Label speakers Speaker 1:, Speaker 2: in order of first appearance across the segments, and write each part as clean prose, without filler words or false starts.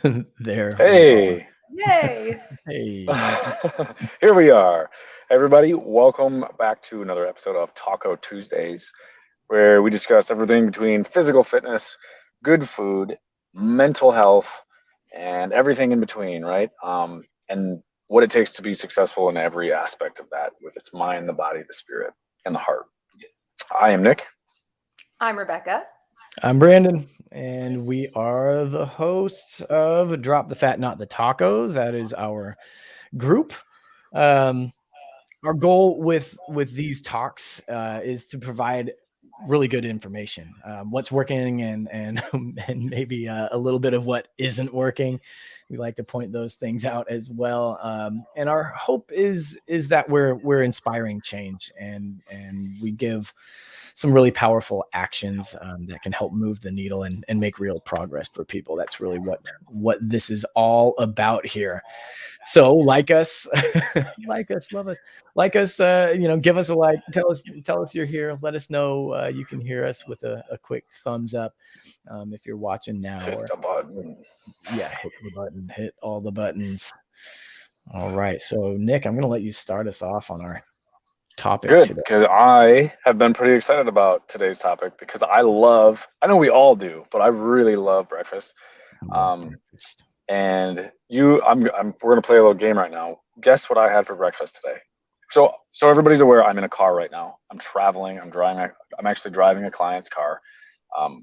Speaker 1: There we are.
Speaker 2: Hey,
Speaker 3: Yay!
Speaker 1: Hey.
Speaker 2: here we are. Everybody, welcome back to another episode of Taco Tuesdays, where we discuss everything between physical fitness, good food, mental health, and everything in between, right? And what it takes to be successful in every aspect of that, with its mind, the body, the spirit, and the heart. I am Nick.
Speaker 3: I'm Rebecca.
Speaker 1: I'm Brandon, and we are the hosts of Drop the Fat, Not the Tacos. That is our group. Um, our goal with these talks is to provide really good information, what's working and and maybe a little bit of what isn't working. We like to point those things out as well, and our hope is that we're inspiring change and we give some really powerful actions that can help move the needle and make real progress for people. That's really what this is all about here. So like us, like us, love us, like us, give us a like, tell us you're here. Let us know you can hear us with a quick thumbs up if you're watching now,
Speaker 2: Hit
Speaker 1: or
Speaker 2: the button.
Speaker 1: hit the button, hit all the buttons. All right. So Nick, I'm going to let you start us off on our topic
Speaker 2: Good,
Speaker 1: today.
Speaker 2: because I have been pretty excited about today's topic because I know we all do, but I really love breakfast.
Speaker 1: Love
Speaker 2: Um,
Speaker 1: breakfast.
Speaker 2: and we're gonna play a little game right now. Guess what I had for breakfast today? So everybody's aware I'm in a car right now. I'm traveling. I'm driving. I'm actually driving a client's car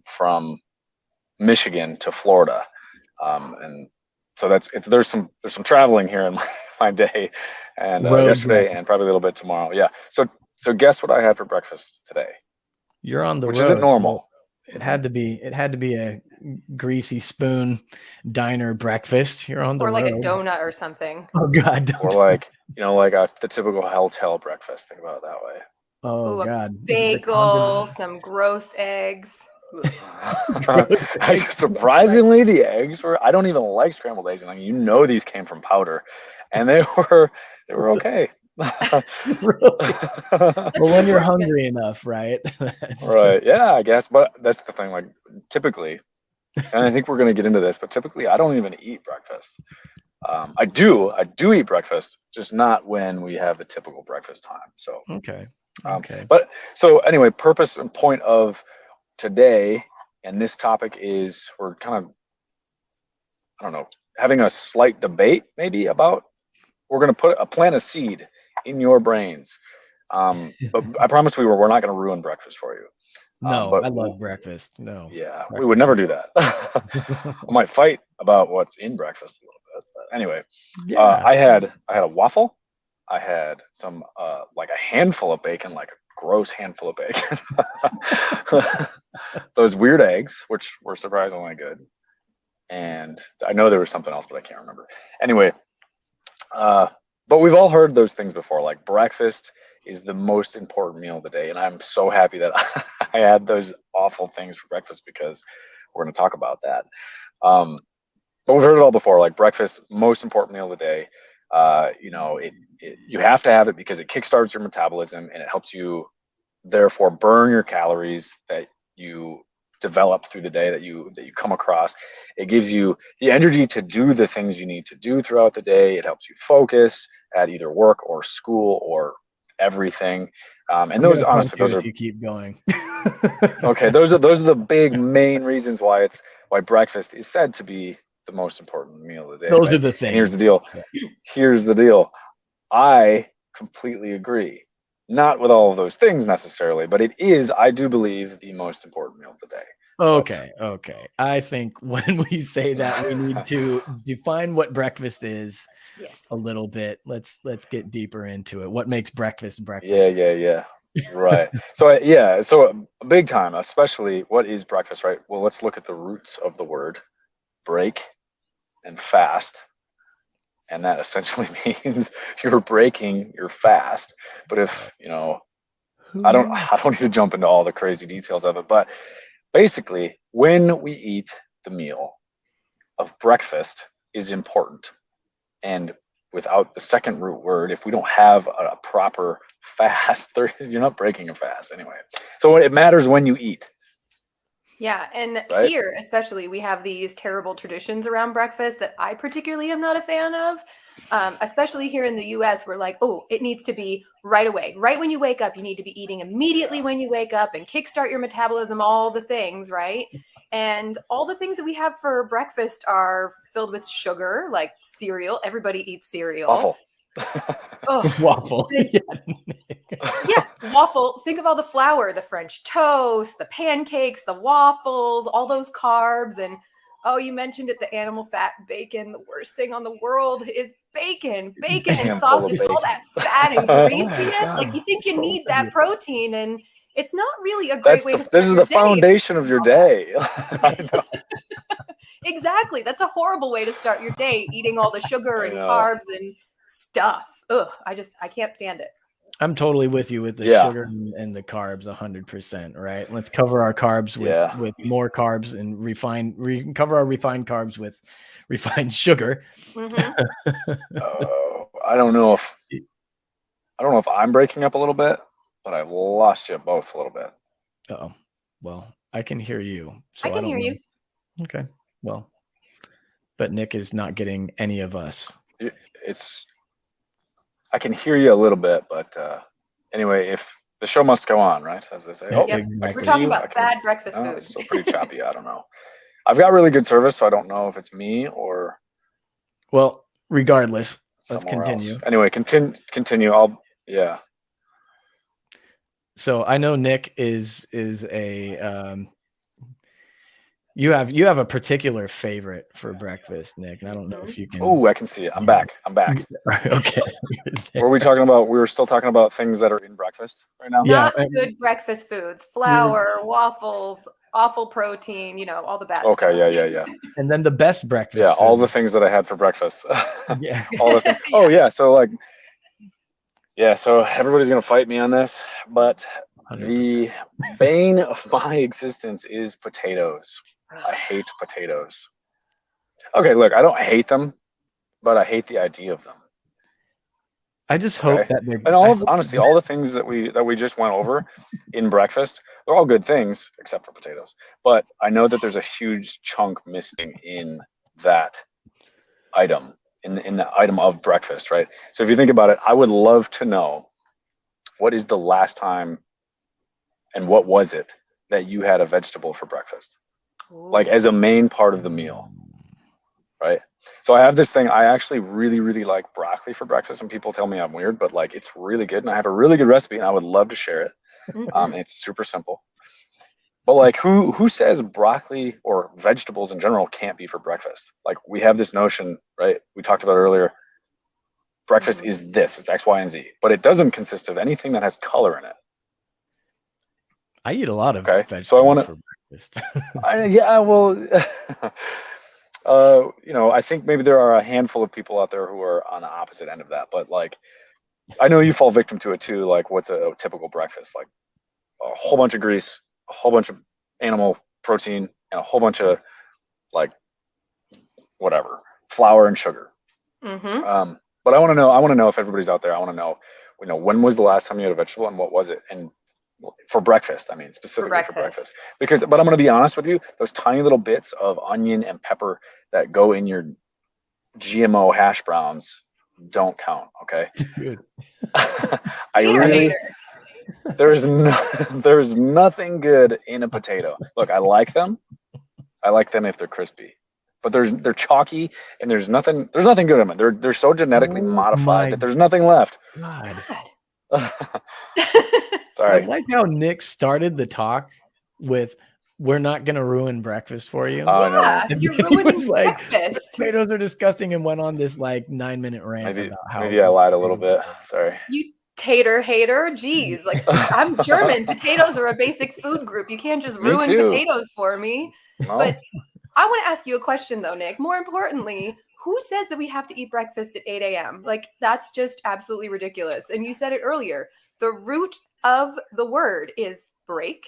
Speaker 2: from Michigan to Florida, and so there's some traveling here in my day, and
Speaker 1: Road
Speaker 2: yesterday
Speaker 1: driving.
Speaker 2: and probably a little bit tomorrow. Yeah. So guess what I had for breakfast today,
Speaker 1: You're on the
Speaker 2: which isn't
Speaker 1: road, so
Speaker 2: normal.
Speaker 1: it
Speaker 2: Mhm.
Speaker 1: had to be a greasy spoon diner breakfast. You're on the
Speaker 3: Or like a
Speaker 1: road.
Speaker 3: donut or something.
Speaker 1: Oh God,
Speaker 2: Or
Speaker 1: don't.
Speaker 2: like the typical hotel breakfast. Think about it that way.
Speaker 1: Oh
Speaker 3: Ooh, a
Speaker 1: God, is it the
Speaker 3: bagel,
Speaker 1: condiment?
Speaker 3: some gross eggs. Ugh.
Speaker 1: Gross eggs.
Speaker 2: Surprisingly, the eggs were. I don't even like scrambled eggs, and these came from powder, and they were okay.
Speaker 1: Really?
Speaker 3: Such
Speaker 1: Well,
Speaker 3: an
Speaker 1: when you're
Speaker 3: improvement.
Speaker 1: hungry enough, right?
Speaker 2: Right? Yeah, I guess. But that's the thing. Like typically, and I think we're gonna get into this, but typically, I don't even eat breakfast. I do eat breakfast, just not when we have the typical breakfast time. So,
Speaker 1: Okay.
Speaker 2: um,
Speaker 1: Okay.
Speaker 2: but so anyway, purpose and point of today and this topic is we're kind of, I don't know, having a slight debate maybe about, we're going to plant a seed in your brains. But I promise we're not going to ruin breakfast for you.
Speaker 1: No,
Speaker 2: But
Speaker 1: I love breakfast. No,
Speaker 2: yeah, we would
Speaker 1: breakfast
Speaker 2: never
Speaker 1: is.
Speaker 2: do that. We might fight about what's in breakfast a little bit. But anyway,
Speaker 1: Yeah.
Speaker 2: I had a waffle. I had some like a handful of bacon, like a gross handful of bacon. Those weird eggs, which were surprisingly good. And I know there was something else, but I can't remember. Anyway, uh, but we've all heard those things before. Like breakfast is the most important meal of the day, and I'm so happy that I had those awful things for breakfast because we're going to talk about that. Um, but we've heard it all before. Like breakfast, most important meal of the day. You have to have it because it kickstarts your metabolism and it helps you therefore burn your calories that you develop through the day, that you come across. It gives you the energy to do the things you need to do throughout the day. It helps you focus at either work or school or everything. And
Speaker 1: I'm
Speaker 2: those,
Speaker 1: gonna punch
Speaker 2: honestly,
Speaker 1: you
Speaker 2: those
Speaker 1: if
Speaker 2: are
Speaker 1: you keep going.
Speaker 2: okay. Those are the big main reasons why breakfast is said to be the most important meal of the day,
Speaker 1: Those are
Speaker 2: right?
Speaker 1: the
Speaker 2: And here's the
Speaker 1: things.
Speaker 2: deal.
Speaker 1: Yeah.
Speaker 2: Here's the deal. I completely agree. Not with all of those things necessarily, but it is, I do believe, the most important meal of the day. But
Speaker 1: Okay, okay. I think when we say that, we need to define what breakfast is
Speaker 3: Yes.
Speaker 1: a little bit. Let's get deeper into it. What makes breakfast
Speaker 2: yeah,
Speaker 1: breakfast?
Speaker 2: yeah, yeah. Right. So big time, especially what is breakfast, right? Well, let's look at the roots of the word break and fast. And that essentially means you're breaking your fast. But
Speaker 1: Okay.
Speaker 2: if, I
Speaker 1: Who
Speaker 2: don't
Speaker 1: knew?
Speaker 2: I don't need to jump into all the crazy details of it, but basically, when we eat the meal of breakfast is important. And without the second root word, if we don't have a proper fast, you're not breaking a fast anyway. So it matters when you eat.
Speaker 3: Yeah, and
Speaker 2: Right?
Speaker 3: here especially, we have these terrible traditions around breakfast that I particularly am not a fan of. Especially here in the U.S., we're like, oh, it needs to be right away, right when you wake up. You need to be eating immediately when you wake up and kickstart your metabolism, all the things, right? And all the things that we have for breakfast are filled with sugar, like cereal. Everybody eats cereal.
Speaker 2: Awful.
Speaker 3: Ugh.
Speaker 1: Waffle. Yeah.
Speaker 3: Yeah, waffle. Think of all the flour, the French toast, the pancakes, the waffles, all those carbs. And oh, you mentioned it, the animal fat bacon. The worst thing on the world is bacon. Bacon and
Speaker 2: Damn full of
Speaker 3: sausage, all
Speaker 2: bacon.
Speaker 3: that fat and
Speaker 1: Oh my
Speaker 3: greasiness. Like
Speaker 1: God.
Speaker 3: you think you
Speaker 1: So
Speaker 3: need that protein, and it's not really a great
Speaker 2: That's
Speaker 3: way to start
Speaker 2: this is
Speaker 3: your
Speaker 2: the
Speaker 3: day.
Speaker 2: foundation of your day. I know.
Speaker 3: Exactly. That's a horrible way to start your day, eating all the sugar
Speaker 2: I
Speaker 3: and
Speaker 2: know.
Speaker 3: carbs and stuff. Ugh, I can't stand it.
Speaker 1: I'm totally with you with the
Speaker 2: Yeah.
Speaker 1: sugar and the carbs 100%, right? Let's cover our carbs
Speaker 2: Yeah.
Speaker 1: with more carbs and cover our refined carbs with refined sugar.
Speaker 3: Mhm.
Speaker 2: I don't know if I'm breaking up a little bit, but I've lost you both a little bit.
Speaker 1: Oh, well, I can hear you. So
Speaker 3: I can
Speaker 1: don't
Speaker 3: hear
Speaker 1: know.
Speaker 3: you.
Speaker 1: Okay. Well, but Nick is not getting any of us.
Speaker 2: I can hear you a little bit, but anyway, if the show must go on, right? As they say.
Speaker 1: Yeah,
Speaker 2: Oh,
Speaker 3: Yep.
Speaker 2: I can
Speaker 3: We're
Speaker 1: exactly.
Speaker 2: see
Speaker 3: talking
Speaker 2: you.
Speaker 3: about bad breakfast
Speaker 2: Oh,
Speaker 3: food.
Speaker 2: it's still pretty choppy. I don't know. I've got really good service, so I don't know if it's me or
Speaker 1: Well, regardless, let's
Speaker 2: somewhere
Speaker 1: continue.
Speaker 2: else. Anyway, continue. Yeah.
Speaker 1: So I know Nick is a you have a particular favorite for breakfast, Nick, and I don't know if you can.
Speaker 2: Oh, I can see it. I'm back.
Speaker 1: Okay.
Speaker 2: Were we talking about? We were still talking about things that are in breakfast right now.
Speaker 1: Yeah,
Speaker 3: Not
Speaker 1: and-
Speaker 3: good breakfast foods. Flour, waffles, awful protein, all the bad
Speaker 2: Okay.
Speaker 3: stuff.
Speaker 2: Yeah.
Speaker 1: And then the best breakfast.
Speaker 2: Yeah. All
Speaker 1: food.
Speaker 2: the things that I had for breakfast.
Speaker 1: Yeah.
Speaker 2: All the things. Oh yeah. So so everybody's gonna fight me on this, but
Speaker 1: 100%.
Speaker 2: the bane of my existence is potatoes. I hate potatoes. Okay, look, I don't hate them, but I hate the idea of them.
Speaker 1: I just hope
Speaker 2: Okay.
Speaker 1: that they're
Speaker 2: And honestly, all the things that we just went over in breakfast, they're all good things except for potatoes. But I know that there's a huge chunk missing in that item, in the item of breakfast, right? So if you think about it, I would love to know what is the last time and what was it that you had a vegetable for breakfast? Like as a main part of the meal, right? So I have this thing. I actually really, really like broccoli for breakfast, and people tell me I'm weird, but like it's really good, and I have a really good recipe, and I would love to share it.
Speaker 3: Mhm.
Speaker 2: It's super simple. But like, who says broccoli or vegetables in general can't be for breakfast? Like we have this notion, right? We talked about earlier. Breakfast is this. It's X, Y, and Z, but it doesn't consist of anything that has color in it.
Speaker 1: I eat a lot of
Speaker 2: Okay,
Speaker 1: vegetables
Speaker 2: so I want
Speaker 1: for breakfast.
Speaker 2: yeah, well, I think maybe there are a handful of people out there who are on the opposite end of that, but like, I know you fall victim to it too. Like, what's a typical breakfast? Like a whole bunch of grease, a whole bunch of animal protein, and a whole bunch of like whatever flour and sugar.
Speaker 3: Mhm.
Speaker 2: But I want to know if everybody's out there. I want to know, when was the last time you had a vegetable and what was it? And for breakfast, I mean, specifically for breakfast. But I'm going to be honest with you, those tiny little bits of onion and pepper that go in your GMO hash browns don't count. Okay.
Speaker 1: Dude.
Speaker 2: There's nothing good in a potato. Look, I like them. I like them if they're crispy, but they're chalky and there's nothing good in them. They're so genetically modified that there's nothing left.
Speaker 1: God.
Speaker 2: Sorry.
Speaker 1: I like how Nick started the talk with, "We're not gonna ruin breakfast for you."
Speaker 2: I know.
Speaker 3: Yeah,
Speaker 1: And
Speaker 3: you're
Speaker 1: then he
Speaker 3: ruining
Speaker 1: was like,
Speaker 3: breakfast.
Speaker 1: "Potatoes are disgusting," and went on this like 9-minute rant
Speaker 2: Maybe
Speaker 1: about how
Speaker 2: I lied a little bit. Sorry.
Speaker 3: You tater hater. Jeez, like I'm German. Potatoes are a basic food group. You can't just
Speaker 2: Me
Speaker 3: ruin
Speaker 2: too.
Speaker 3: potatoes for me.
Speaker 2: No?
Speaker 3: But I want to ask you a question though, Nick. More importantly, who says that we have to eat breakfast at 8 a.m.? Like that's just absolutely ridiculous. And you said it earlier. The root of the word is break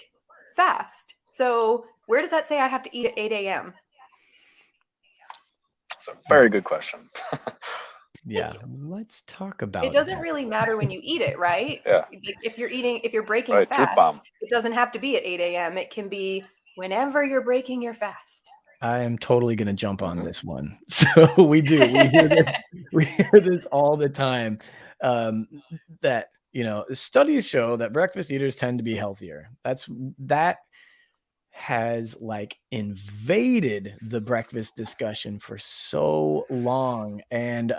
Speaker 3: fast. So where does that say I have to eat at 8 a.m.?
Speaker 2: It's a very good question.
Speaker 1: Yeah, let's talk about
Speaker 3: It doesn't
Speaker 1: that.
Speaker 3: really matter when you eat it, right?
Speaker 2: Yeah.
Speaker 3: If you're breaking
Speaker 2: Right. Truth
Speaker 3: fast,
Speaker 2: bomb.
Speaker 3: it doesn't have to be at 8 a.m. It can be whenever you're breaking your fast.
Speaker 1: I am totally going to jump on this one. So we do. We hear this all the time. That studies show that breakfast eaters tend to be healthier. That has like invaded the breakfast discussion for so long, and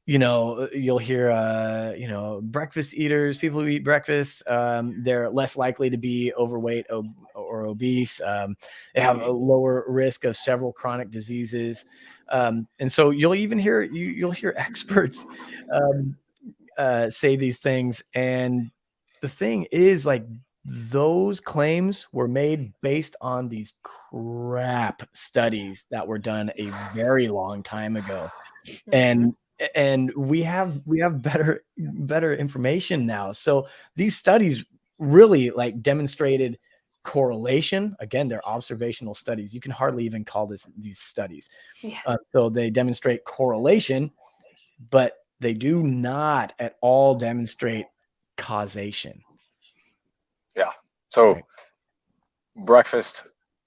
Speaker 1: you'll hear breakfast eaters, people who eat breakfast, they're less likely to be overweight or obese. They have a lower risk of several chronic diseases, and so you'll even hear you'll hear experts say these things. And the thing is, like, those claims were made based on these crap studies that were done a very long time ago.
Speaker 3: Mhm.
Speaker 1: And we have better information now. So these studies really like demonstrated correlation. Again, they're observational studies. You can hardly even call these studies.
Speaker 3: Yeah.
Speaker 1: So they demonstrate correlation, but they do not at all demonstrate causation.
Speaker 2: Yeah. So
Speaker 1: Right.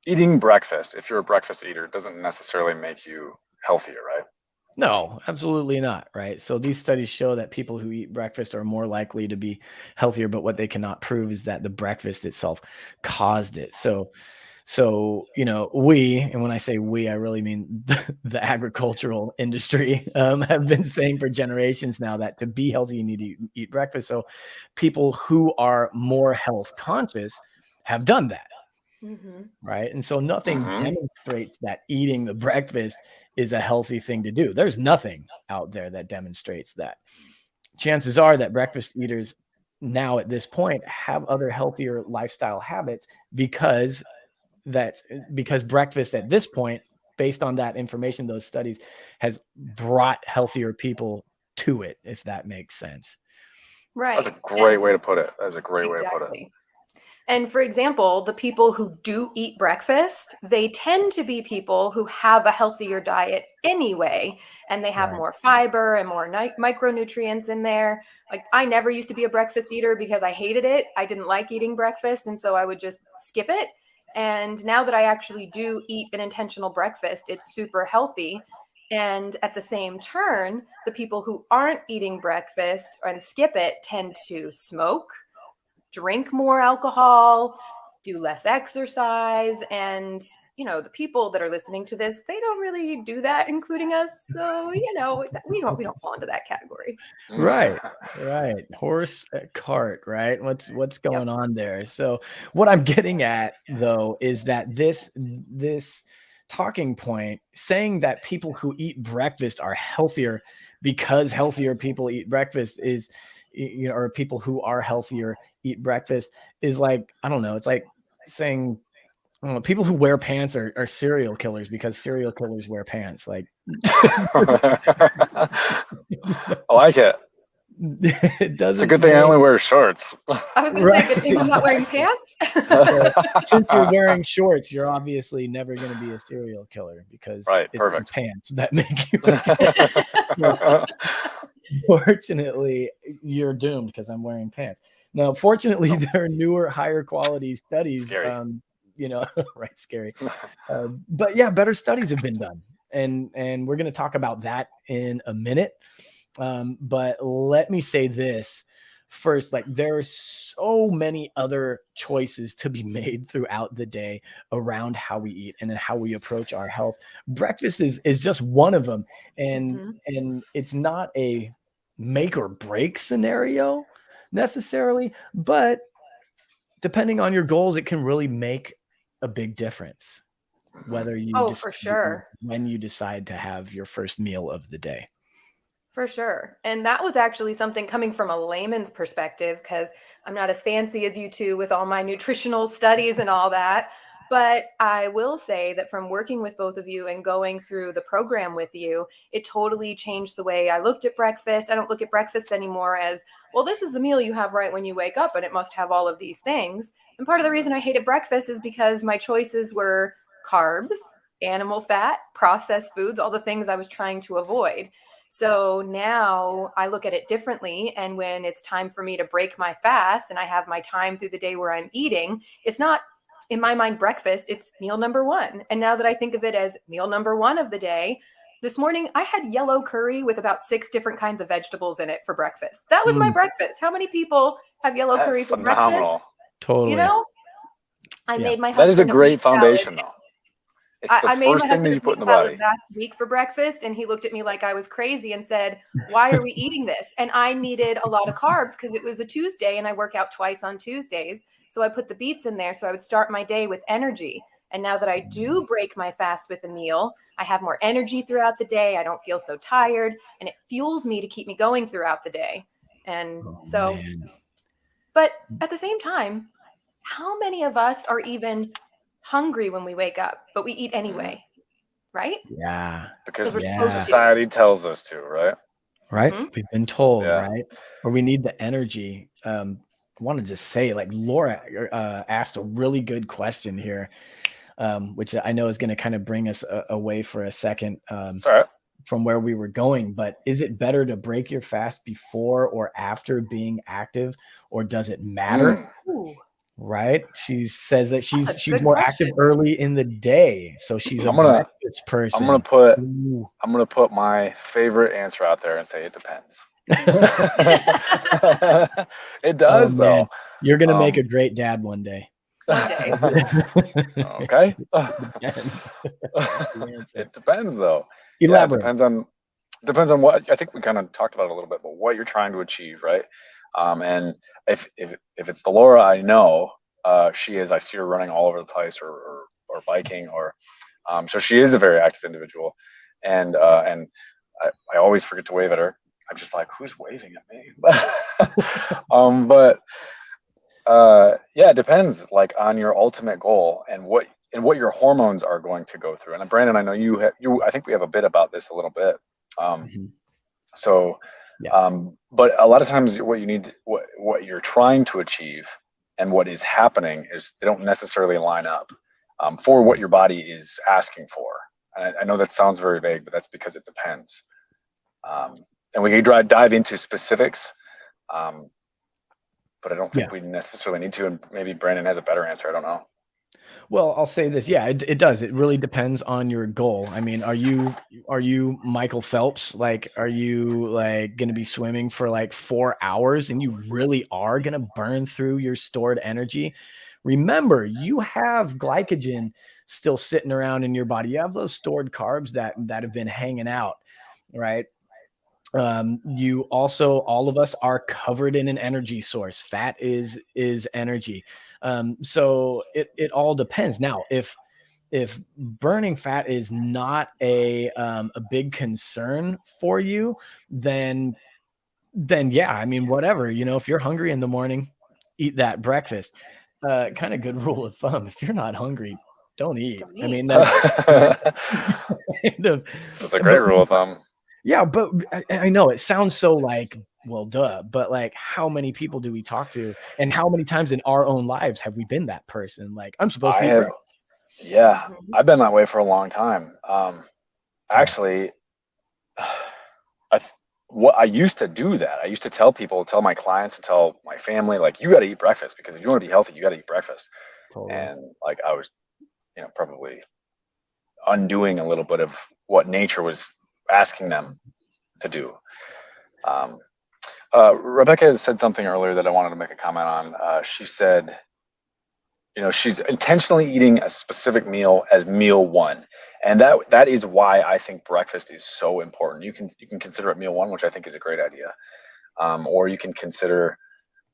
Speaker 2: eating breakfast, if you're a breakfast eater, doesn't necessarily make you healthier, right?
Speaker 1: No, absolutely not. Right. So these studies show that people who eat breakfast are more likely to be healthier, but what they cannot prove is that the breakfast itself caused it. So, and when I say we, I really mean the agricultural industry, have been saying for generations now that to be healthy, you need to eat breakfast. So people who are more health conscious have done that.
Speaker 3: Mhm.
Speaker 1: Right. And so nothing
Speaker 2: Mhm.
Speaker 1: demonstrates that eating the breakfast is a healthy thing to do. There's nothing out there that demonstrates that. Chances are that breakfast eaters now at this point have other healthier lifestyle habits because breakfast at this point, based on that information, those studies, has brought healthier people to it, if that makes sense.
Speaker 2: That's a
Speaker 3: Right.
Speaker 2: great
Speaker 3: And
Speaker 2: way to put it. That's a great way to put it.
Speaker 3: exactly. And for example, the people who do eat breakfast, they tend to be people who have a healthier diet anyway, and they have
Speaker 1: Right.
Speaker 3: more fiber and more micronutrients in there. Like, I never used to be a breakfast eater because I hated it. I didn't like eating breakfast, and so I would just skip it. And now that I actually do eat an intentional breakfast, it's super healthy. And at the same turn, the people who aren't eating breakfast and skip it tend to smoke, drink more alcohol, do less exercise. And, the people that are listening to this, they don't really do that, including us. So, we don't fall into that category.
Speaker 1: Right. Right. Horse cart, right? What's
Speaker 3: Yep.
Speaker 1: going on there? So what I'm getting at though is that this talking point saying that people who eat breakfast are healthier because healthier people eat breakfast is or people who are healthier eat breakfast is like, I don't know, it's like saying, I don't know, people who wear pants are serial killers because serial killers wear pants. Like
Speaker 2: I like it.
Speaker 1: it doesn't.
Speaker 2: It's a good thing I only wear shorts.
Speaker 3: I was going to say, good thing I'm not wearing pants.
Speaker 1: Well, since you're wearing shorts, you're obviously never going to be a serial killer because
Speaker 2: Right,
Speaker 1: it's the
Speaker 2: perfect.
Speaker 1: pants that make you. Fortunately, you're doomed because I'm wearing pants. Now, fortunately, there are newer, higher quality studies.
Speaker 2: Scary.
Speaker 1: Right, scary. But yeah, better studies have been done, and we're going to talk about that in a minute. But let me say this first, like there are so many other choices to be made throughout the day around how we eat and how we approach our health. Breakfast is just one of them, and
Speaker 3: Mhm.
Speaker 1: and it's not a make or break scenario necessarily, but depending on your goals, it can really make a big difference whether you
Speaker 3: Oh,
Speaker 1: decide
Speaker 3: for
Speaker 1: to eat
Speaker 3: sure.
Speaker 1: when you decide to have your first meal of the day.
Speaker 3: For sure. And that was actually something coming from a layman's perspective, because I'm not as fancy as you two with all my nutritional studies and all that. But I will say that from working with both of you and going through the program with you, it totally changed the way I looked at breakfast. I don't look at breakfast anymore as, well, this is the meal you have right when you wake up and it must have all of these things. And part of the reason I hated breakfast is because my choices were carbs, animal fat, processed foods, all the things I was trying to avoid. So now I look at it differently. And when it's time for me to break my fast and I have my time through the day where I'm eating, it's not in my mind, breakfast, it's meal number one. And now that I think of it as meal number one of the day, this morning I had yellow curry with about 6 different kinds of vegetables in it for breakfast. That was my breakfast. How many people have yellow
Speaker 2: That's
Speaker 3: curry for
Speaker 2: phenomenal.
Speaker 3: breakfast?
Speaker 1: Totally.
Speaker 3: You know, I
Speaker 1: Yeah.
Speaker 3: made my
Speaker 2: That is a
Speaker 3: husband
Speaker 2: great
Speaker 3: wheat salad.
Speaker 2: foundation, though. It's the
Speaker 3: I made my
Speaker 2: first thing that
Speaker 3: husband
Speaker 2: you
Speaker 3: a
Speaker 2: put in the
Speaker 3: wheat salad
Speaker 2: body.
Speaker 3: last week for breakfast, and he looked at me like I was crazy and said, "Why are we eating this?" And I needed a lot of carbs because it was a Tuesday, and I work out twice on Tuesdays. So I put the beets in there so I would start my day with energy. And now that I do break my fast with a meal, I have more energy throughout the day. I don't feel so tired, and it fuels me to keep me going throughout the day. And so,
Speaker 1: Man.
Speaker 3: but at the same time, how many of us are even hungry when we wake up, but we eat anyway, right?
Speaker 1: Yeah.
Speaker 2: Because
Speaker 3: we're
Speaker 1: Yeah.
Speaker 3: supposed to.
Speaker 2: society tells us to, right?
Speaker 1: Right.
Speaker 3: Mhm.
Speaker 1: We've been told,
Speaker 2: Yeah.
Speaker 1: right? Or we need the energy. I want to just say, like, Laura asked a really good question here, which I know is going to kind of bring us away for a second
Speaker 2: It's all right.
Speaker 1: from where we were going. But is it better to break your fast before or after being active, or does it matter?
Speaker 3: Ooh,
Speaker 1: Right? She says that she's
Speaker 3: good
Speaker 1: more active
Speaker 3: question.
Speaker 1: early in the day, so she's a
Speaker 2: I'm gonna-
Speaker 1: breakfast person.
Speaker 2: I'm
Speaker 1: Ooh.
Speaker 2: gonna put my favorite answer out there and say it depends. It does,
Speaker 1: Oh, man.
Speaker 2: though.
Speaker 1: You're gonna make a great dad one day.
Speaker 3: One day.
Speaker 2: Okay.
Speaker 1: Depends. That's the answer.
Speaker 2: It depends, though. Yeah, it
Speaker 1: Elaborate.
Speaker 2: depends on what, I think we kind of talked about it a little bit, but what you're trying to achieve, right? And if it's the Laura I know, she is. I see her running all over the place, or biking, or so she is a very active individual, and I always forget to wave at her. I'm just like, who's waving at me? But yeah, it depends, like, on your ultimate goal and what your hormones are going to go through. And Brandon, I know I think we have a bit about this a little bit. So,
Speaker 1: Yeah.
Speaker 2: but a lot of times what you're trying to achieve and what is happening is they don't necessarily line up for what your body is asking for. And I know that sounds very vague, but that's because it depends. And we could dive into specifics, but I don't think we necessarily need to. And maybe Brandon has a better answer. I don't know.
Speaker 1: Well, I'll say this. Yeah, it does. It really depends on your goal. I mean, are you Michael Phelps? Like, are you like going to be swimming for like 4 hours and you really are going to burn through your stored energy? Remember, you have glycogen still sitting around in your body. You have those stored carbs that have been hanging out, right? You also, all of us are covered in an energy source. Fat is energy. So it all depends. Now, if burning fat is not a big concern for you, then yeah, I mean, whatever, if you're hungry in the morning, eat that breakfast. Kind of good rule of thumb. If you're not hungry, don't eat. I mean, that's kind of,
Speaker 2: that's a great rule of thumb.
Speaker 1: Yeah, but I know it sounds so like, well, duh, but like, how many people do we talk to, and how many times in our own lives have we been that person? Like, I'm supposed to eat breakfast.
Speaker 2: Yeah, I've been that way for a long time. Actually, what I used to do that. I used to tell my clients, and tell my family, like, you got to eat breakfast, because if you want to be healthy, you got to eat breakfast. Totally. And like, I was, probably undoing a little bit of what nature was asking them to do. Rebecca said something earlier that I wanted to make a comment on. She said, she's intentionally eating a specific meal as meal one, and that is why I think breakfast is so important. You can consider it meal one, which I think is a great idea, or you can consider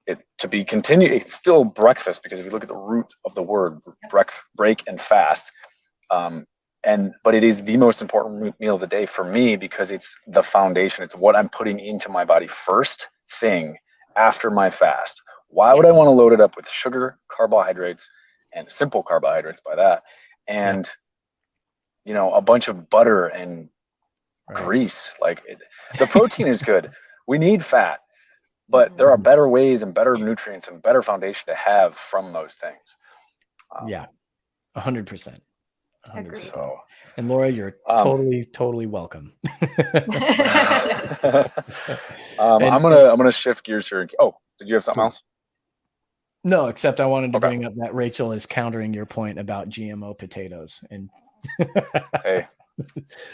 Speaker 2: it to be continued. It's still breakfast, because if you look at the root of the word break and fast, but it is the most important meal of the day for me, because it's the foundation. It's what I'm putting into my body first thing after my fast. Why would I want to load it up with sugar, carbohydrates, and simple carbohydrates by that, and a bunch of butter and grease? Like, the protein is good. We need fat, but there are better ways and better nutrients and better foundation to have from those things.
Speaker 1: 100%.
Speaker 3: Agreed.
Speaker 2: So,
Speaker 1: and Laura, you're totally welcome.
Speaker 2: I'm gonna shift gears here. Oh, did you have something else?
Speaker 1: No, except I wanted to
Speaker 2: Okay.
Speaker 1: bring up that Rachel is countering your point about GMO potatoes. And
Speaker 2: Hey,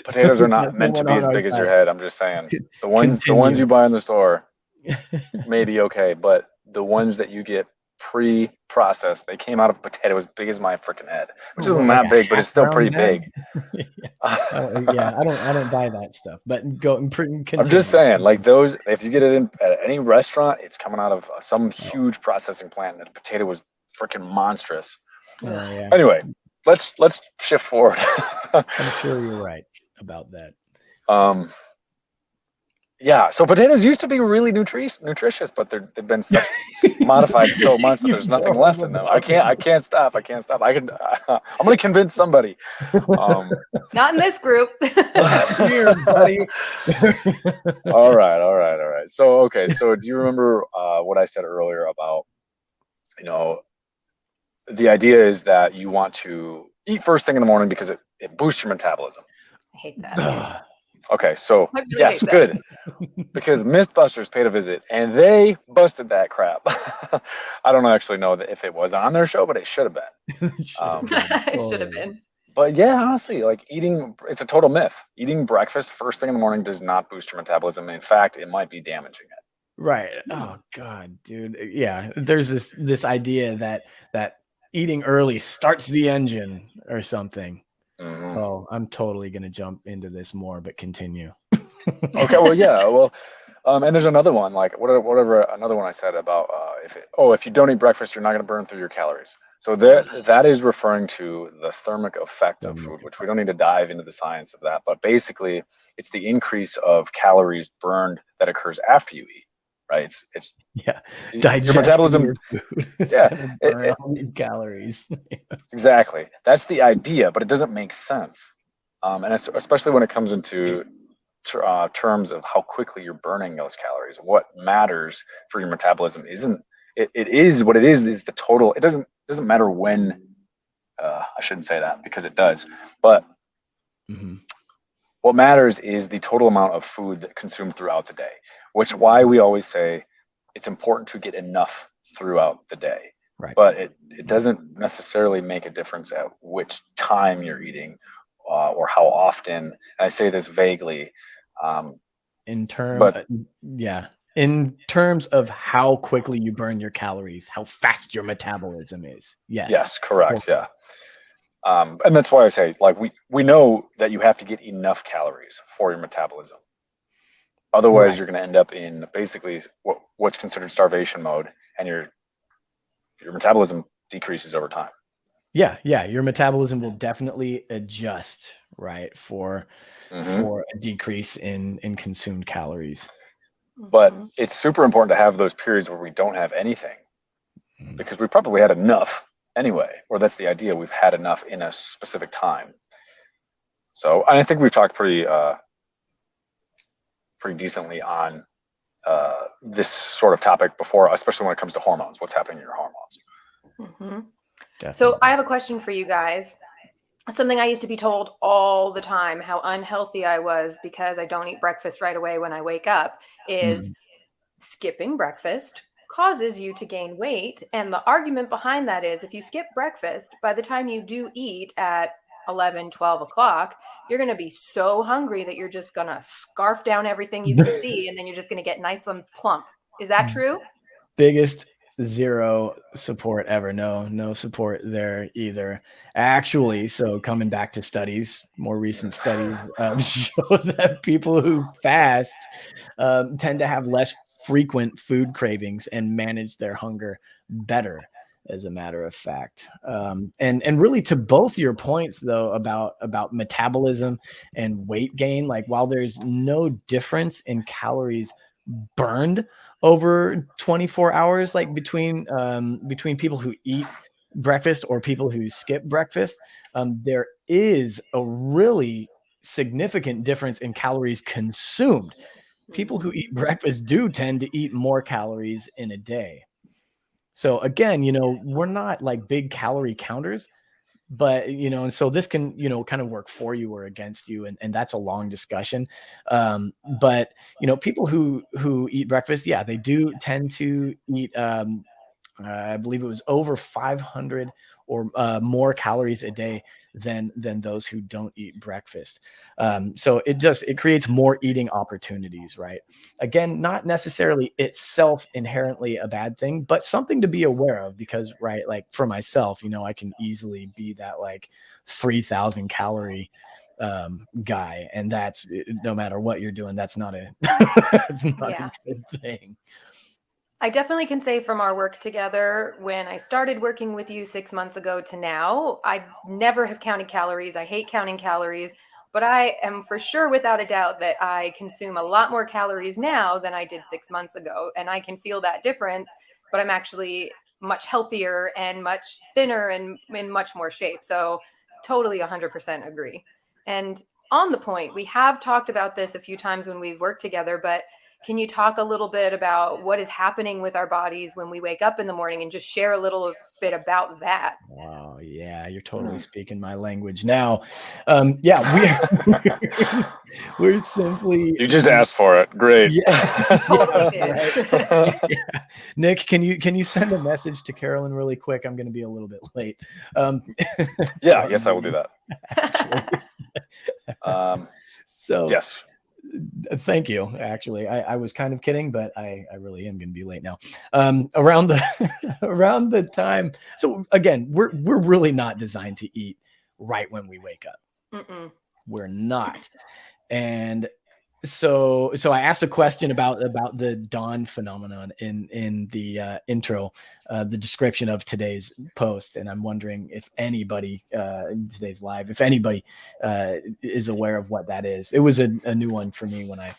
Speaker 2: potatoes are not
Speaker 1: That's
Speaker 2: meant to
Speaker 1: someone
Speaker 2: be
Speaker 1: on
Speaker 2: as
Speaker 1: our
Speaker 2: big as your
Speaker 1: side.
Speaker 2: head. I'm just saying. The ones
Speaker 1: Continue.
Speaker 2: you buy in the store may be okay, but the ones that you get pre-processed, they came out of a potato as big as my freaking head, which isn't
Speaker 1: Like
Speaker 2: that
Speaker 1: a
Speaker 2: big, but
Speaker 1: half
Speaker 2: it's still pretty
Speaker 1: round bag.
Speaker 2: big.
Speaker 1: Yeah, I don't buy that stuff. But
Speaker 2: I'm
Speaker 1: continue.
Speaker 2: just saying, like those, if you get it in at any restaurant, it's coming out of some
Speaker 1: Oh.
Speaker 2: huge processing plant. And the potato was freaking monstrous.
Speaker 1: Oh, yeah.
Speaker 2: Anyway, let's shift forward.
Speaker 1: I'm sure you're right about that.
Speaker 2: Yeah, so potatoes used to be really nutritious, but they've been modified so much that there's nothing left in them. I can't stop. I'm gonna convince somebody.
Speaker 3: Not in this group.
Speaker 1: Here, buddy.
Speaker 2: All right. So do you remember what I said earlier about, the idea is that you want to eat first thing in the morning because it boosts your metabolism.
Speaker 3: I hate that.
Speaker 2: Okay, so
Speaker 3: I really
Speaker 2: yes,
Speaker 3: hate that.
Speaker 2: good. Because Mythbusters paid a visit and they busted that crap. I don't actually know if it was on their show, but it should have been.
Speaker 3: It should have been.
Speaker 2: But yeah, honestly, like it's a total myth. Eating breakfast first thing in the morning does not boost your metabolism. In fact, it might be damaging it.
Speaker 1: Right. Oh God, dude. Yeah. There's this idea that eating early starts the engine or something.
Speaker 2: Mhm.
Speaker 1: Oh, I'm totally gonna jump into this more, but continue.
Speaker 2: Okay, well, yeah, well, and there's another one, like whatever another one I said about if you don't eat breakfast, you're not going to burn through your calories. So that is referring to the thermic effect of food, which we don't need to dive into the science of that, but basically, it's the increase of calories burned that occurs after you eat. Right? It's
Speaker 1: Yeah.
Speaker 2: your metabolism.
Speaker 1: Your food.
Speaker 2: Yeah,
Speaker 1: Burn all these calories.
Speaker 2: exactly. That's the idea, but it doesn't make sense, and it's especially when it comes into terms of how quickly you're burning those calories. What matters for your metabolism isn't it is what it is the total. It doesn't matter when. I shouldn't say that because it does, but what matters is the total amount of food that consumed throughout the day, which why we always say it's important to get enough throughout the day.
Speaker 1: Right.
Speaker 2: But it doesn't necessarily make a difference at which time you're eating or how often. And I say this vaguely.
Speaker 1: In terms of how quickly you burn your calories, how fast your metabolism is.
Speaker 2: Yes, correct. Yeah. And that's why I say, like, we know that you have to get enough calories for your metabolism. Otherwise, you're going to end up in basically what's considered starvation mode, and your metabolism decreases over time.
Speaker 1: Yeah. Your metabolism will definitely adjust, right, for a decrease in consumed calories.
Speaker 2: But it's super important to have those periods where we don't have anything, because we probably had enough anyway, or that's the idea. We've had enough in a specific time. So I think we've talked pretty decently on this sort of topic before, especially when it comes to hormones. What's happening in your hormones?
Speaker 3: So I have a question for you guys. Something I used to be told all the time, how unhealthy I was because I don't eat breakfast right away when I wake up, is skipping breakfast causes you to gain weight. And the argument behind that is if you skip breakfast, by the time you do eat at 11, 12 o'clock, you're going to be so hungry that you're just going to scarf down everything you can see, and then you're just going to get nice and plump. Is that true?
Speaker 1: Biggest zero support ever. No support there either. Actually, so coming back to studies, more recent studies show that people who fast tend to have less frequent food cravings and manage their hunger better, as a matter of fact. And really, to both your points though about metabolism and weight gain, like while there's no difference in calories burned over 24 hours, like between people who eat breakfast or people who skip breakfast, there is a really significant difference in calories consumed. People who eat breakfast do tend to eat more calories in a day. So again, we're not like big calorie counters, but and so this can kind of work for you or against you, and that's a long discussion. But people who eat breakfast, yeah, they do tend to eat I believe it was over 500 or more calories a day than those who don't eat breakfast. So it creates more eating opportunities, right? Again, not necessarily itself inherently a bad thing, but something to be aware of, because, right, like for myself, I can easily be that like 3,000 calorie guy, and that's no matter what you're doing, that's not a it's not
Speaker 3: Yeah.
Speaker 1: a good thing.
Speaker 3: I definitely can say from our work together, when I started working with you 6 months ago to now, I never have counted calories. I hate counting calories, but I am for sure, without a doubt, that I consume a lot more calories now than I did 6 months ago. And I can feel that difference, but I'm actually much healthier and much thinner and in much more shape. So totally 100% agree. And on the point, we have talked about this a few times when we've worked together, but can you talk a little bit about what is happening with our bodies when we wake up in the morning and just share a little bit about that?
Speaker 1: Wow, yeah, you're totally
Speaker 2: Hmm.
Speaker 1: speaking my language now. Yeah, we're we're simply
Speaker 2: You just asked for it. Great.
Speaker 1: yeah,
Speaker 3: Totally
Speaker 1: yeah,
Speaker 3: did.
Speaker 1: right. Yeah. Nick, can you send a message to Carolyn really quick? I'm going to be a little bit late. To
Speaker 2: Yeah,
Speaker 1: our
Speaker 2: yes, I will do
Speaker 1: meeting,
Speaker 2: that.
Speaker 1: actually.
Speaker 2: Um,
Speaker 1: So
Speaker 2: yes.
Speaker 1: thank you. Actually, I was kind of kidding, but I really am going to be late now. Around the around the time. So again, we're really not designed to eat right when we wake up.
Speaker 3: Mm-mm.
Speaker 1: We're not. And so I asked a question about the dawn phenomenon in the intro, the description of today's post, and I'm wondering if anybody in today's live, if anybody is aware of what that is. It was a new one for me when I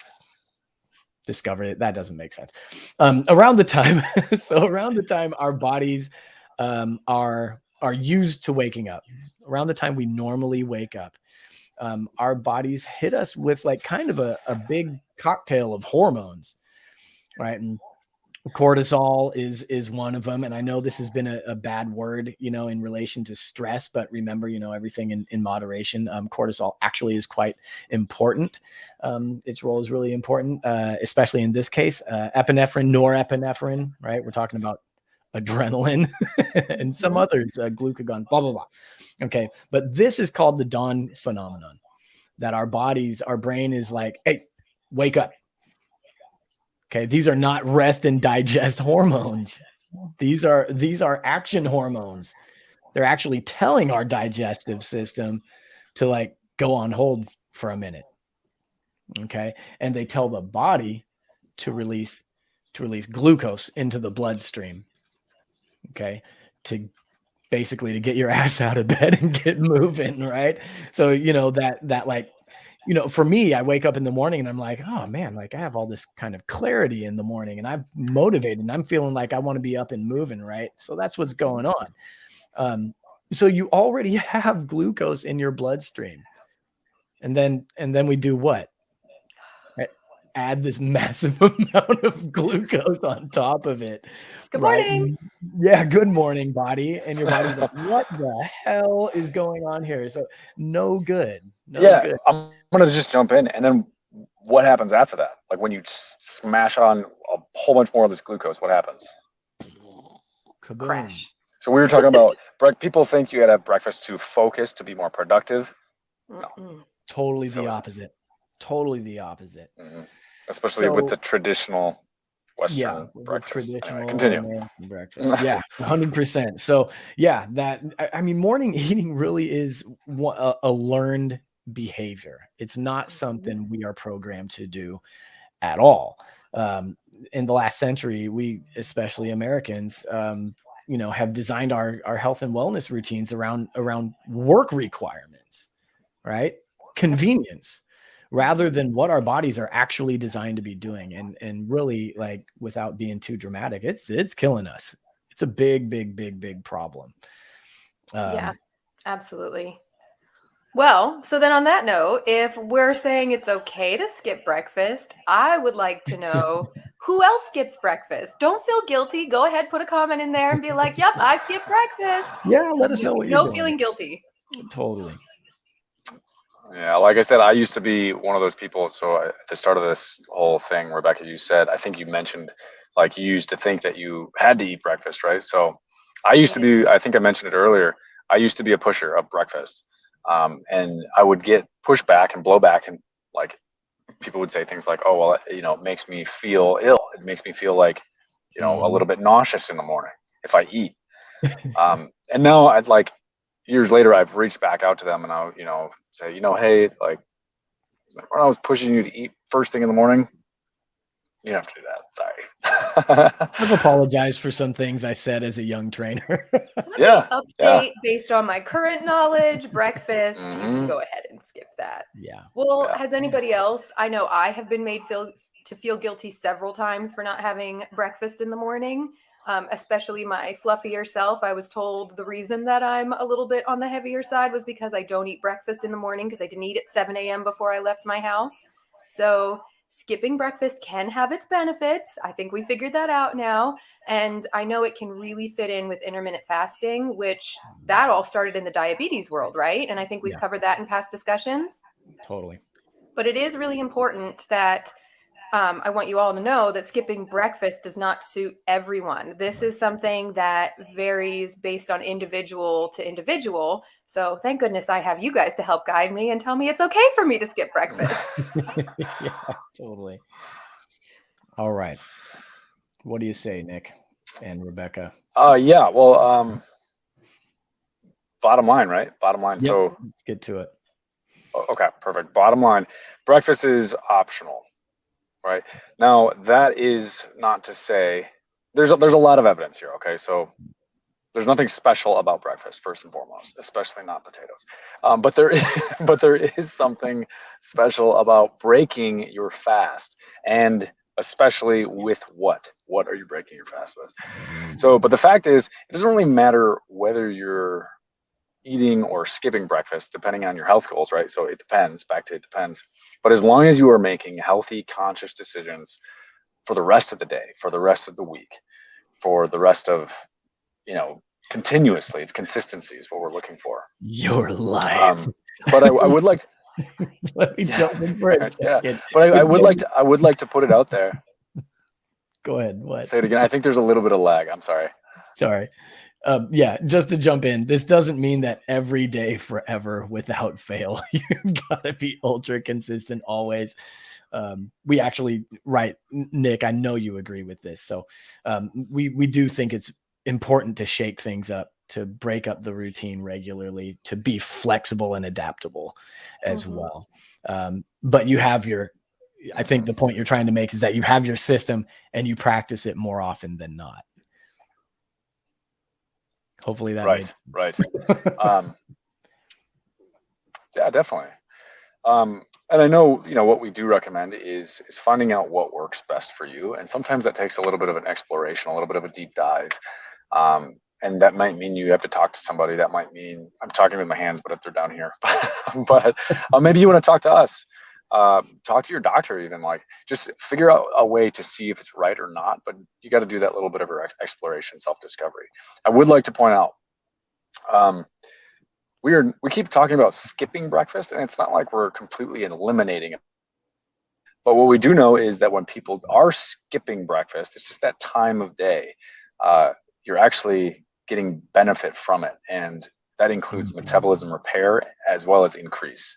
Speaker 1: discovered it. That doesn't make sense. Around the time, so around the time our bodies are used to waking up, around the time we normally wake up, our bodies hit us with like kind of a big cocktail of hormones, right? And cortisol is one of them. And I know this has been a bad word, in relation to stress, but remember, everything in moderation. Cortisol actually is quite important. Its role is really important, especially in this case. Epinephrine, norepinephrine, right? We're talking about adrenaline and some
Speaker 3: Mhm.
Speaker 1: others, glucagon, blah, blah, blah. Okay. But this is called the dawn phenomenon, that our brain is like, hey, wake up. Okay. These are not rest and digest hormones. These are action hormones. They're actually telling our digestive system to like go on hold for a minute. Okay. And they tell the body to release glucose into the bloodstream. Okay. To basically to get your ass out of bed and get moving, right? So, that like, for me, I wake up in the morning and I'm like, oh man, like I have all this kind of clarity in the morning and I'm motivated and I'm feeling like I want to be up and moving, right? So that's what's going on. So you already have glucose in your bloodstream. And then we do what? Right? Add this massive amount of glucose on top of it,
Speaker 3: Good
Speaker 1: right?
Speaker 3: morning.
Speaker 1: Yeah, good morning, body. And your body's like, what the hell is going on here? So no good. No
Speaker 2: Yeah,
Speaker 1: good.
Speaker 2: I'm gonna just jump in, and then what happens after that? Like when you smash on a whole bunch more of this glucose, what happens?
Speaker 1: Kaboom.
Speaker 3: Crash.
Speaker 2: So we were talking about people think you gotta have breakfast to focus, to be more productive.
Speaker 3: Mm-mm.
Speaker 1: Totally the
Speaker 2: Silliness.
Speaker 1: opposite. Totally the opposite.
Speaker 2: Mhm. Especially with the
Speaker 1: So
Speaker 2: traditional
Speaker 1: yeah,
Speaker 2: Western
Speaker 1: the
Speaker 2: breakfast. Anyway,
Speaker 1: traditional
Speaker 2: continue.
Speaker 1: American breakfast. Yeah, 100%. So yeah, I mean, morning eating really is a learned behavior. It's not something we are programmed to do at all. In the last century, we, especially Americans, have designed our health and wellness routines around work requirements, right? Convenience, rather than what our bodies are actually designed to be doing. And really, like, without being too dramatic, it's killing us. It's a big, big, big, big problem.
Speaker 3: Yeah, absolutely. Well, so then on that note, if we're saying it's okay to skip breakfast, I would like to know who else skips breakfast. Don't feel guilty. Go ahead, put a comment in there and be like, yep, I skip breakfast.
Speaker 1: Yeah, let us know what you're
Speaker 3: No
Speaker 1: doing.
Speaker 3: feeling guilty.
Speaker 1: Totally.
Speaker 2: Yeah, like I said, I used to be one of those people. So at the start of this whole thing, Rebecca, you said, I think you mentioned like you used to think that you had to eat breakfast, right? So I used to be, I think I mentioned it earlier, I used to be a pusher of breakfast. And I would get pushback and blowback, and like people would say things like, oh, well, it makes me feel ill. It makes me feel like, a little bit nauseous in the morning if I eat. And now I'd like years later, I've reached back out to them and I'll, say, hey, like when I was pushing you to eat first thing in the morning, you don't have to do that. Sorry.
Speaker 1: I've apologized for some things I said as a young trainer.
Speaker 2: Yeah.
Speaker 3: Update based on my current knowledge, breakfast, you can
Speaker 2: Mhm.
Speaker 3: go ahead and skip that.
Speaker 1: Yeah.
Speaker 3: Well,
Speaker 2: Yeah.
Speaker 3: has anybody else? I know I have been made to feel guilty several times for not having breakfast in the morning, especially my fluffier self. I was told the reason that I'm a little bit on the heavier side was because I don't eat breakfast in the morning because I didn't eat at 7 a.m. before I left my house. So skipping breakfast can have its benefits. I think we figured that out now. And I know it can really fit in with intermittent fasting, which that all started in the diabetes world, right? And I think we've
Speaker 1: Yeah.
Speaker 3: covered that in past discussions.
Speaker 1: Totally.
Speaker 3: But it is really important that I want you all to know that skipping breakfast does not suit everyone. This is something that varies based on individual to individual. So thank goodness I have you guys to help guide me and tell me it's okay for me to skip breakfast.
Speaker 1: Yeah, totally. All right. What do you say, Nick and Rebecca?
Speaker 2: Yeah. Well, bottom line, right? Bottom line.
Speaker 1: Yep.
Speaker 2: So,
Speaker 1: Let's get to it.
Speaker 2: okay, perfect. Bottom line, breakfast is optional, right? Now, that is not to say there's a lot of evidence here. Okay, so there's nothing special about breakfast, first and foremost, especially not potatoes. But there is, but there is something special about breaking your fast, and especially with what? What are you breaking your fast with? So, but the fact is, it doesn't really matter whether you're eating or skipping breakfast, depending on your health goals, right? So it depends. Back to it depends. But as long as you are making healthy, conscious decisions for the rest of the day, for the rest of the week, for the rest of continuously, it's consistency is what we're looking for.
Speaker 1: Your life.
Speaker 2: But I would like to,
Speaker 1: Let me jump in for a
Speaker 2: yeah.
Speaker 1: second.
Speaker 2: But I would like to put it out there.
Speaker 1: Go ahead. What?
Speaker 2: Say it again. I think there's a little bit of lag. I'm sorry.
Speaker 1: Sorry. Yeah, just to jump in, this doesn't mean that every day forever without fail. You've got to be ultra consistent always. We actually, right, Nick, I know you agree with this. So we do think it's important to shake things up, to break up the routine regularly, to be flexible and adaptable as well. But you have I think the point you're trying to make is that you have your system and you practice it more often than not. Hopefully that
Speaker 2: right. Yeah, definitely. And I know, what we do recommend is finding out what works best for you. And sometimes that takes a little bit of an exploration, a little bit of a deep dive. And that might mean you have to talk to somebody. That might mean I'm talking with my hands, but if they're down here, but maybe you want to talk to us. Talk to your doctor, even, like, just figure out a way to see if it's right or not. But you got to do that little bit of exploration, self-discovery. I would like to point out, we keep talking about skipping breakfast, and it's not like we're completely eliminating it. But what we do know is that when people are skipping breakfast, it's just that time of day. You're actually getting benefit from it, and that includes metabolism repair as well as increase.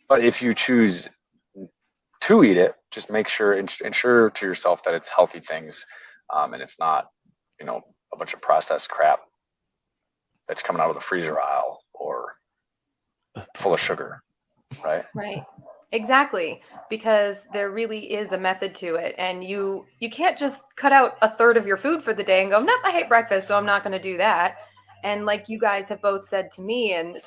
Speaker 2: But if you choose to eat it, just make sure, ensure to yourself that it's healthy things, and it's not, a bunch of processed crap that's coming out of the freezer aisle or full of sugar, right?
Speaker 3: Right. Exactly. Because there really is a method to it. And you can't just cut out a third of your food for the day and go, nope, I hate breakfast, so I'm not going to do that. And like you guys have both said to me, and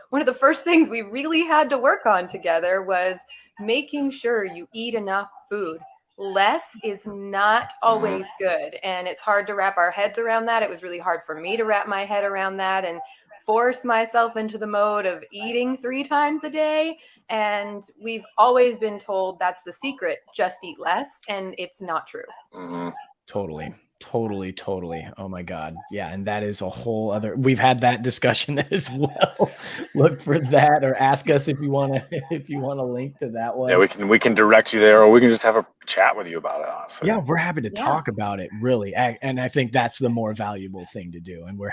Speaker 3: one of the first things we really had to work on together was making sure you eat enough food. Less is not always good. And it's hard to wrap our heads around that. It was really hard for me to wrap my head around that and force myself into the mode of eating 3 times a day. And we've always been told that's the secret, just eat less. And it's not true.
Speaker 1: Totally. Totally. Oh my God. Yeah. And that is a whole other, we've had that discussion as well. Look for that or ask us if you want to link to that one.
Speaker 2: Yeah, we can direct you there, or we can just have a chat with you about it, honestly.
Speaker 1: Yeah, we're happy to
Speaker 3: Yeah.
Speaker 1: talk about it, really. And I think that's the more valuable thing to do. And we're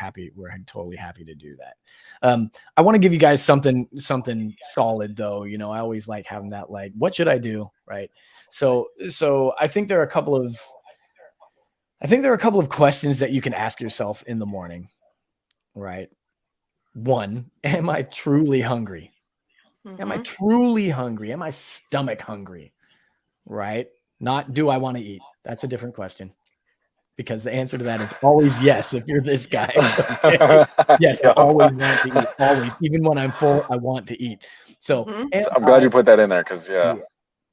Speaker 1: totally happy to do that. I want to give you guys something solid though. You know, I always like having that, like, what should I do? Right. So I think there are a couple of questions that you can ask yourself in the morning, right? One, am I truly hungry? Am I
Speaker 3: Mhm.
Speaker 1: truly hungry? Am I stomach hungry? Right? Not do I want to eat? That's a different question, because the answer to that is always yes. If you're this guy, yes, I always want to eat. Always, even when I'm full, I want to eat. So,
Speaker 3: Mhm.
Speaker 1: am
Speaker 2: I'm glad
Speaker 1: I-
Speaker 2: you put that in there, because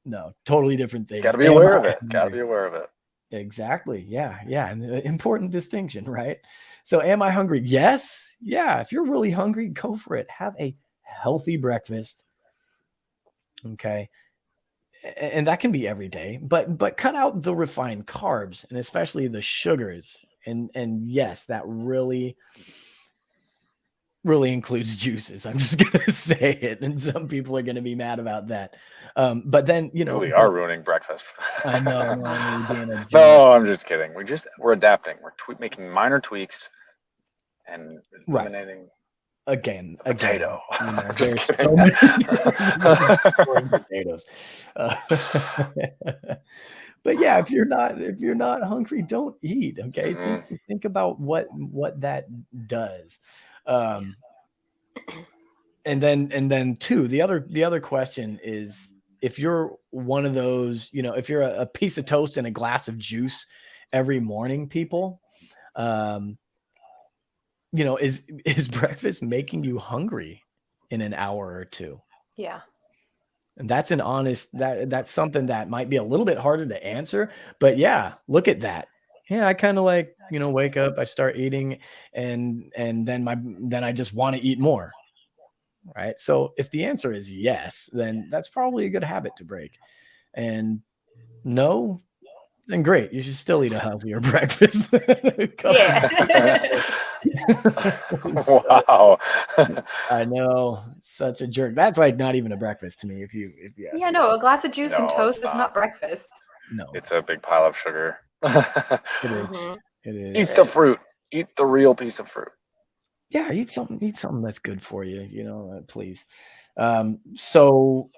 Speaker 1: no, totally different things.
Speaker 2: got to be
Speaker 1: Am
Speaker 2: aware of
Speaker 1: I
Speaker 2: it. Got to
Speaker 1: hungry?
Speaker 2: be aware of it.
Speaker 1: Exactly. Yeah. And the important distinction, right? So am I hungry? Yes. Yeah. If you're really hungry, go for it. Have a healthy breakfast. Okay. And that can be every day, but cut out the refined carbs and especially the sugars. And yes, that really includes juices. I'm just gonna say it. And some people are gonna be mad about that. But then, you know,
Speaker 2: We are ruining breakfast.
Speaker 1: I know, I'm only being a jerk.
Speaker 2: No, I'm just kidding. We're adapting. We're making minor tweaks and
Speaker 1: Right.
Speaker 2: eliminating
Speaker 1: Again,
Speaker 2: potato.
Speaker 1: you know,
Speaker 2: I'm just
Speaker 1: there's
Speaker 2: kidding.
Speaker 1: many potatoes. But yeah, if you're not hungry, don't eat. Okay, think about what that does. And then two, the other question is, if you're one of those, you know, if you're a piece of toast and a glass of juice every morning, people, you know, is breakfast making you hungry in an hour or two?
Speaker 3: Yeah.
Speaker 1: And that's an honest, that's something that might be a little bit harder to answer, but yeah, look at that. Yeah, I kind of like, you know, wake up, I start eating, and then I just want to eat more. Right. So if the answer is yes, then that's probably a good habit to break. And no, then great. You should still eat a healthier breakfast.
Speaker 3: Yeah.
Speaker 2: Wow.
Speaker 1: I know, such a jerk. That's like not even a breakfast to me. If you ask
Speaker 3: Yeah,
Speaker 1: me.
Speaker 3: no, a glass of juice and
Speaker 2: No,
Speaker 3: toast
Speaker 2: it's
Speaker 3: is not breakfast.
Speaker 1: No,
Speaker 2: It's a big pile of sugar.
Speaker 1: it is.
Speaker 3: Mhm.
Speaker 1: It is.
Speaker 2: Eat the fruit. Eat the real piece of fruit.
Speaker 1: Yeah, eat something that's good for you, you know, please. So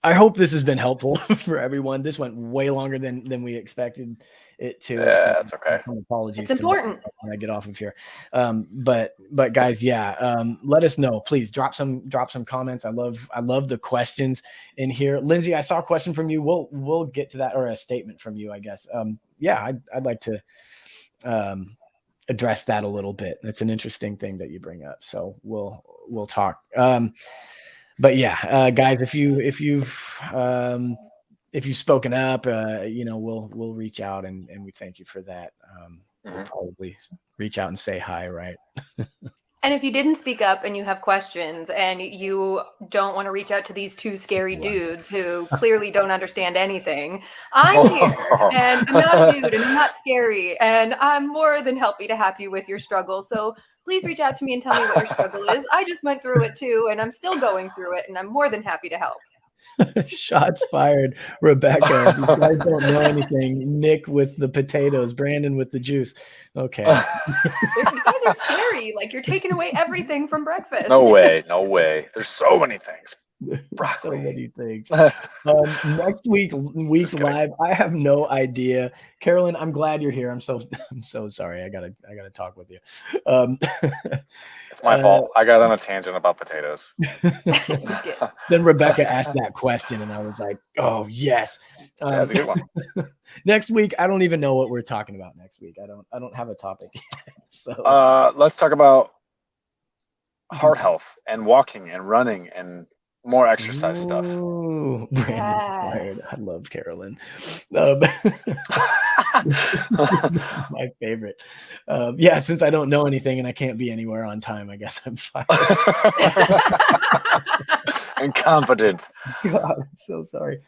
Speaker 1: I hope this has been helpful for everyone. This went way longer than we expected it to.
Speaker 2: Yeah,
Speaker 1: so
Speaker 2: that's okay.
Speaker 1: some apologies.
Speaker 3: It's important.
Speaker 1: When I get off of here. But guys, yeah, let us know. Please drop some comments. I love the questions in here. Lindsay, I saw a question from you. We'll get to that, or a statement from you, I guess. Yeah, I'd like to address that a little bit. That's an interesting thing that you bring up. So we'll talk. But yeah, guys, if you've spoken up, you know, we'll reach out and we thank you for that. We'll probably reach out and say hi, right?
Speaker 3: And if you didn't speak up and you have questions and you don't want to reach out to these two scary dudes who clearly don't understand anything, I'm here and I'm not a dude and I'm not scary and I'm more than happy to help you with your struggle. So please reach out to me and tell me what your struggle is. I just went through it too and I'm still going through it and I'm more than happy to help.
Speaker 1: Shots fired, Rebecca. If you guys don't know anything, Nick with the potatoes, Brandon with the juice. Okay.
Speaker 3: You guys are scary. Like, you're taking away everything from breakfast.
Speaker 2: No way. There's so many things.
Speaker 1: So many things. Next week's live, I have no idea. Carolyn, I'm glad you're here. I'm so sorry. I gotta talk with you.
Speaker 2: It's my fault. I got on a tangent about potatoes.
Speaker 1: Then Rebecca asked that question, and I was like, "Oh yes,
Speaker 2: That's a good one."
Speaker 1: Next week, I don't even know what we're talking about next week. I don't have a topic yet. So
Speaker 2: let's talk about heart health and walking and running and more exercise stuff.
Speaker 1: Ooh, Brandon,
Speaker 3: Yes.
Speaker 1: I love Carolyn. My favorite. Yeah, since I don't know anything and I can't be anywhere on time, I guess I'm fine.
Speaker 2: Incompetent.
Speaker 1: God, I'm so sorry.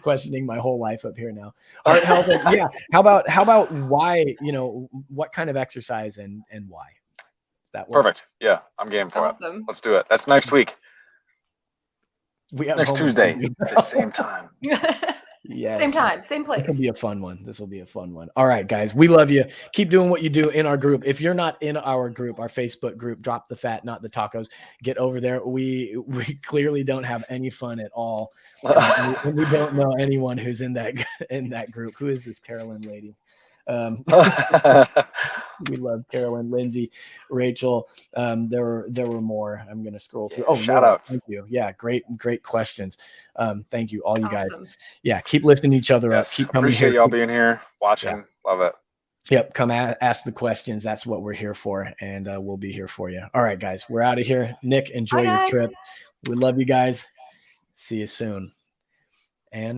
Speaker 1: Questioning my whole life up here now. Heart health. Yeah. How about why, what kind of exercise and why? That work?
Speaker 2: Perfect. Yeah, I'm game for it.
Speaker 3: Awesome.
Speaker 2: Let's do it. That's next week.
Speaker 1: We have
Speaker 2: Next
Speaker 1: homework
Speaker 2: Tuesday
Speaker 1: to do.
Speaker 2: at the same time.
Speaker 1: Yes.
Speaker 3: Same time, same
Speaker 1: This
Speaker 3: place.
Speaker 1: will be a fun one. This will be a fun one. All right, guys. We love you. Keep doing what you do in our group. If you're not in our group, our Facebook group, Drop the Fat, Not the Tacos, get over there. We clearly don't have any fun at all. And we don't know anyone who's in that group. Who is this Carolyn lady? We love Carolyn, Lindsay, Rachel. There were more. I'm going to scroll through.
Speaker 2: Yeah, shout
Speaker 1: Laura,
Speaker 2: outs.
Speaker 1: thank you. Yeah, great questions. Thank you, all you guys.
Speaker 3: Awesome.
Speaker 1: Yeah, keep lifting each other up.
Speaker 2: Yes,
Speaker 1: Keep coming
Speaker 2: appreciate
Speaker 1: here.
Speaker 2: y'all being here, watching. Love it.
Speaker 1: Yep, come ask the questions. That's what we're here for, and we'll be here for you. All right, guys, we're out of here. Nick, enjoy
Speaker 3: Bye,
Speaker 1: your
Speaker 3: guys.
Speaker 1: trip. We love you guys. See you soon. And